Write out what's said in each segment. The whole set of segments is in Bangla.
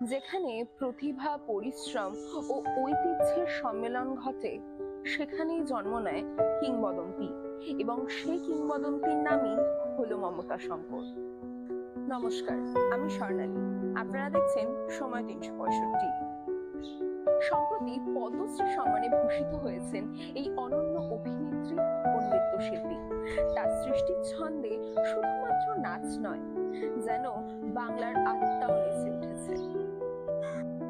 যেখানে প্রতিভা, পরিশ্রম ও ঐতিহ্যের সম্মেলন ঘটে, সেখানেই জন্ম নেয় কিংবদন্তি, এবং সেই কিংবদন্তির নামই হলো মমতা শঙ্কর। নমস্কার, আমি স্বর্ণালী। আপনারা দেখছেন সময় ৩৬৫। সম্প্রতি পদ্মশ্রী সম্মানে ভূষিত হয়েছেন এই অনন্য অভিনেত্রী ও নৃত্যশিল্পী। তার সৃষ্টির ছন্দে শুধুমাত্র নাচ নয়, যেন বাংলার আত্মাও নেচে উঠেছে।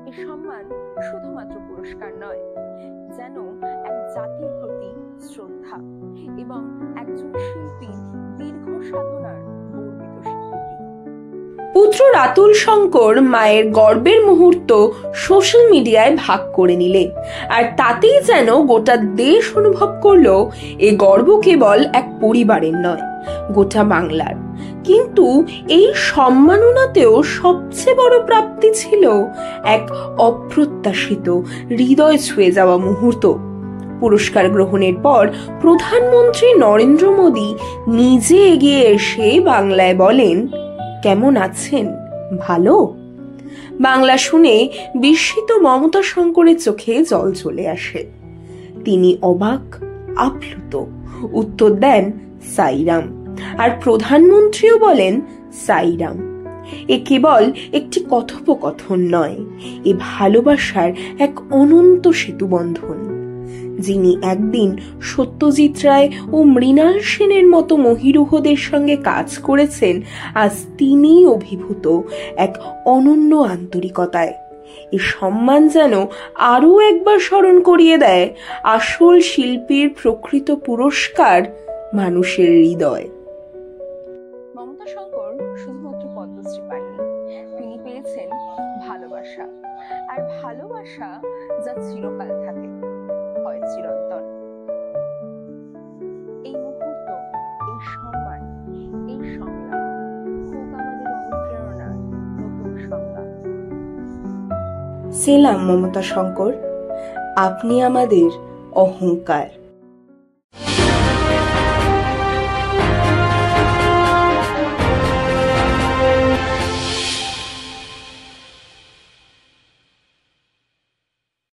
এই সম্মান শুধুমাত্র পুরস্কার নয়, যেন এক জাতির প্রতি শ্রদ্ধা এবং একজন শিল্পীর দীর্ঘ সাধনার গর্বিত স্বীকৃতি। পুত্র রাতুল শঙ্কর মায়ের গর্বের মুহূর্ত সোশ্যাল মিডিয়ায় ভাগ করে নিলেন, আর তাতেই যেন গোটা দেশ অনুভব করলো এ গর্ব কেবল এক পরিবারের নয়, গোটা বাংলার। কিন্তু এই সম্মাননাতেও সবচেয়ে বড় প্রাপ্তি ছিল এক অপ্রত্যাশিত, হৃদয় ছুঁয়ে যাওয়া মুহূর্ত। পুরস্কার গ্রহণের পর প্রধানমন্ত্রী নরেন্দ্র মোদী নিজে এগিয়ে এসে বাংলায় বলেন, কেমন আছেন, ভালো? বাংলা শুনে বিস্মিত মমতা শঙ্করের চোখে জল চলে আসে। তিনি অবাক, আপ্লুত। উত্তর দেন, সাইরাম। আর প্রধানমন্ত্রীও বলেন, সাইরাম। এ কেবল একটি কথোপকথন নয়, এ ভালোবাসার এক অনন্ত সেতুবন্ধন। যিনি একদিন সত্যজিৎ রায় ও মৃণাল সেনের মতো মহিরুহদের সঙ্গে কাজ করেছেন, আজ তিনি অভিভূত এক অনন্য আন্তরিকতায়। এই সম্মান যেন আরো একবার স্মরণ করিয়ে দেয়, আসল শিল্পীর প্রকৃত পুরস্কার মানুষের হৃদয়। মমতা শঙ্কর শুধুমাত্র পদ্মশ্রী পাননি, তিনি পেয়েছেন ভালোবাসা। আর ভালোবাসা যা চিরকাল থাকে, হয় চিরন্তন। এই মুহূর্ত, এই সম্মান, এই সংগ্রাম হোক আমাদের অনুপ্রেরণা, নতুন সংগ্রাম। সেলাম মমতা শঙ্কর, আপনি আমাদের অহংকার।